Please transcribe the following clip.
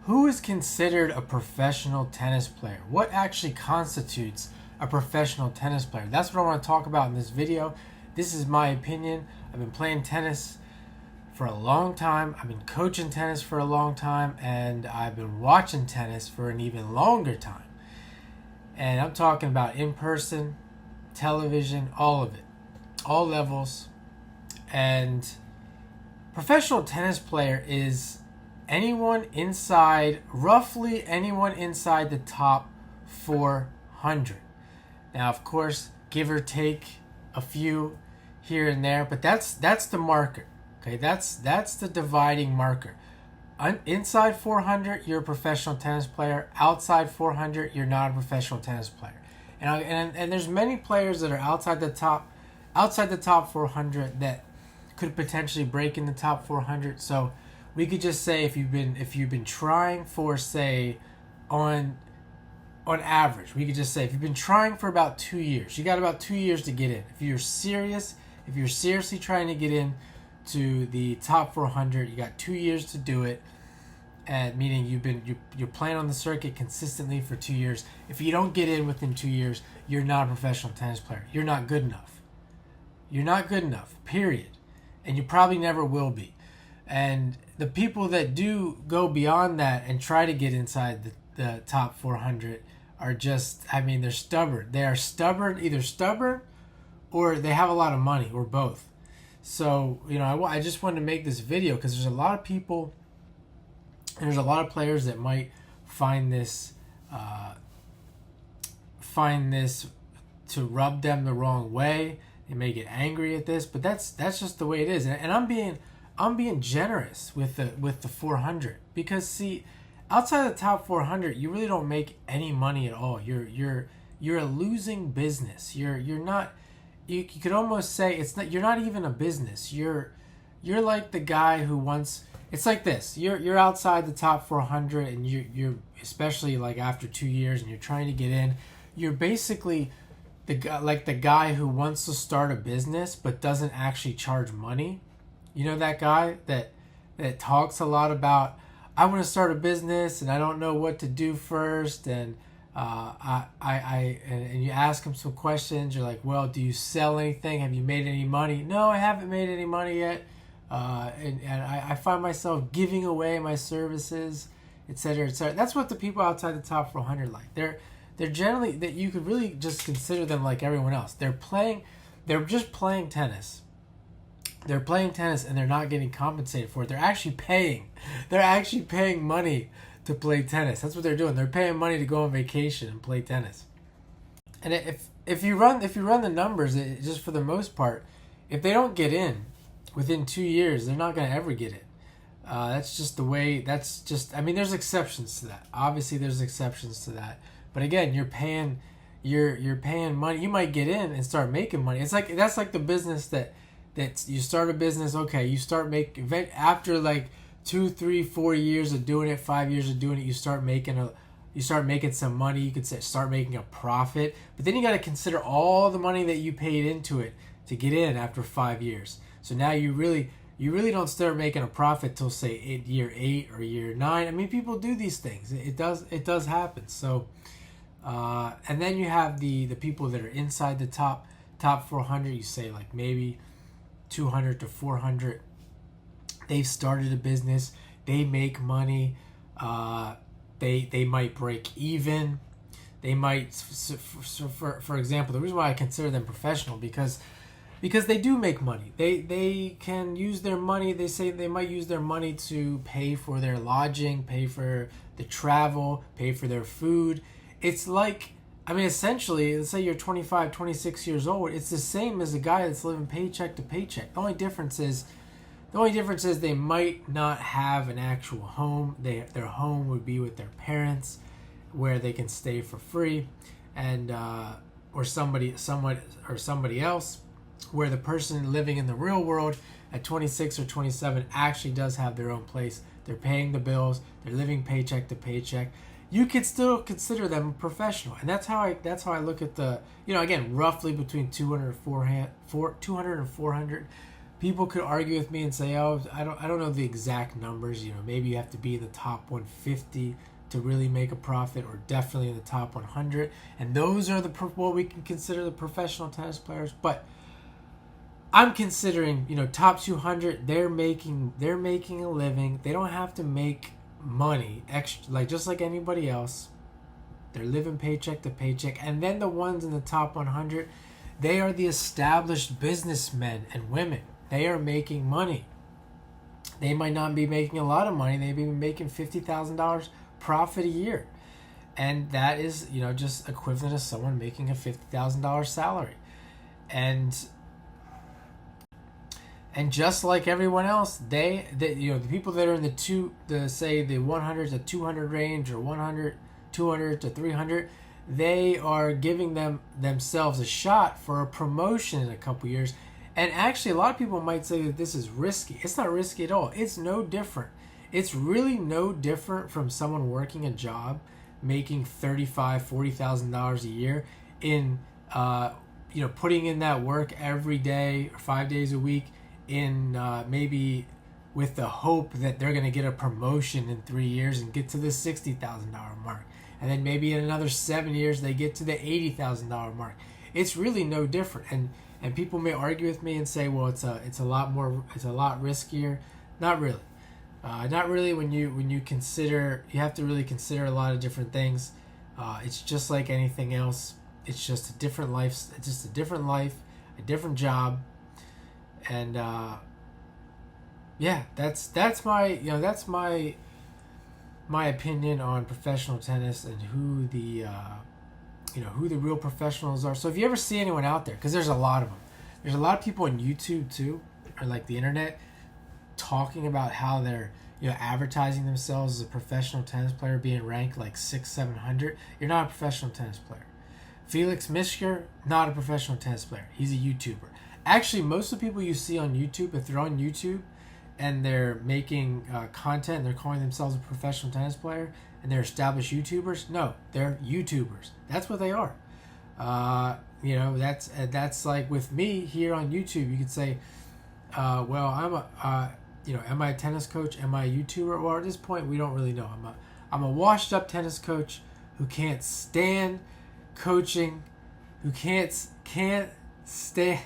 Who is considered a professional tennis player? What actually constitutes a professional tennis player? That's what I want to talk about in this video. This is my opinion. I've been playing tennis for a long time. I've been coaching tennis for a long time, and I've been watching tennis for an even longer time. And I'm talking about in person, television, all of it, all levels. And professional tennis player is roughly anyone inside the top 400. Now, of course, give or take a few here and there, but that's the marker. Okay, that's the dividing marker. Inside 400, you're a professional tennis player. Outside 400, you're not a professional tennis player. And there's many players that are outside the top 400 that could potentially break in the top 400. So we could just say if you've been trying for, say, on average, we could just say if you've been trying for about 2 years, you got about 2 years to get in. If you're seriously trying to get in to the top 400, you got 2 years to do it. And meaning you're playing on the circuit consistently for 2 years. If you don't get in within 2 years, you're not a professional tennis player. You're not good enough. You're not good enough, period. And you probably never will be. And the people that do go beyond that and try to get inside the top 400 are just, they're stubborn. They are stubborn, either stubborn or they have a lot of money, or both. So, I just wanted to make this video because there's a lot of people, there's a lot of players that might find this to rub them the wrong way. They may get angry at this, but that's just the way it is. And I'm being generous with the 400 because, see, outside the top 400, you really don't make any money at all. You're a losing business. You're not. You could almost say you're not even a business. You're like the guy who wants. It's like this. You're outside the top 400, and you're especially like after 2 years, and you're trying to get in. You're basically the guy who wants to start a business but doesn't actually charge money. You know that guy that talks a lot about, I want to start a business and I don't know what to do first, and and you ask him some questions. You're like, well, do you sell anything? Have you made any money? No, I haven't made any money yet. And I find myself giving away my services, etc., etc. That's what the people outside the top 400 like. They're generally, that you could really just consider them like everyone else. They're just playing tennis. They're playing tennis and they're not getting compensated for it. They're actually paying money to play tennis. That's what they're doing. They're paying money to go on vacation and play tennis. And if you run the numbers, just for the most part, if they don't get in within 2 years, they're not going to ever get it. That's just the way. There's exceptions to that. Obviously, there's exceptions to that. But again, you're paying money. You might get in and start making money. That's like the business that you start a business. Okay, you start making after like 2, 3, 4 years of doing it, 5 years of doing it. You start making some money. You could start making a profit. But then you got to consider all the money that you paid into it to get in after 5 years. So now you really don't start making a profit till, say, year 8 or year 9. People do these things. It does happen. So, and then you have the people that are inside the top 400. You say like maybe 200 to 400. They've started a business. They make money. They might break even. They might, for example, the reason why I consider them professional because they do make money. They can use their money. They say they might use their money to pay for their lodging, pay for the travel, pay for their food. It's like, essentially, let's say you're 25, 26 years old. It's the same as a guy that's living paycheck to paycheck. The only difference is they might not have an actual home. Their home would be with their parents, where they can stay for free, and or somebody else, where the person living in the real world at 26 or 27 actually does have their own place. They're paying the bills. They're living paycheck to paycheck. You could still consider them professional, and that's how I look at the, again, roughly between 200 and 400. people could argue with me and say, "Oh, I don't know the exact numbers. You know, maybe you have to be in the top 150 to really make a profit, or definitely in the top 100." And those are what we can consider the professional tennis players. But I'm considering, you know, top 200. They're making a living. They don't have to make money extra, like just like anybody else. They're living paycheck to paycheck. And then the ones in the top 100, they are the established businessmen and women. They are making money. They might not be making a lot of money. They may be making $50,000 profit a year. And that is, you know, just equivalent to someone making a $50,000 salary. And just like everyone else, they you know, the people that are in the 100 to 200 range, or 200 to 300, they are giving themselves a shot for a promotion in a couple years. And actually, a lot of people might say that this is risky. It's not risky at all. It's no different. It's really no different from someone working a job, making $40,000 a year, in you know, putting in that work every day or 5 days a week, in maybe with the hope that they're going to get a promotion in 3 years and get to the $60,000 mark. And then maybe in another 7 years, they get to the $80,000 mark. It's really no different. And people may argue with me and say, well, it's a lot riskier. Not really. Not really when you consider, you have to really consider a lot of different things. It's just like anything else. It's just a different life. It's just a different life, a different job. And yeah, that's my opinion on professional tennis, and who the real professionals are. So if you ever see anyone out there, because there's a lot of them, there's a lot of people on YouTube too, or like the internet, talking about how they're, you know, advertising themselves as a professional tennis player, being ranked like 600-700. You're not a professional tennis player. Felix Mischker, not a professional tennis player. He's a YouTuber. Actually, most of the people you see on YouTube, if they're on YouTube and they're making content and they're calling themselves a professional tennis player and they're established YouTubers, no, they're YouTubers. That's what they are. You know, that's like with me here on YouTube. You could say, well, am I a tennis coach? Am I a YouTuber? Well, at this point, we don't really know. I'm a washed up tennis coach who can't stand coaching, who can't stand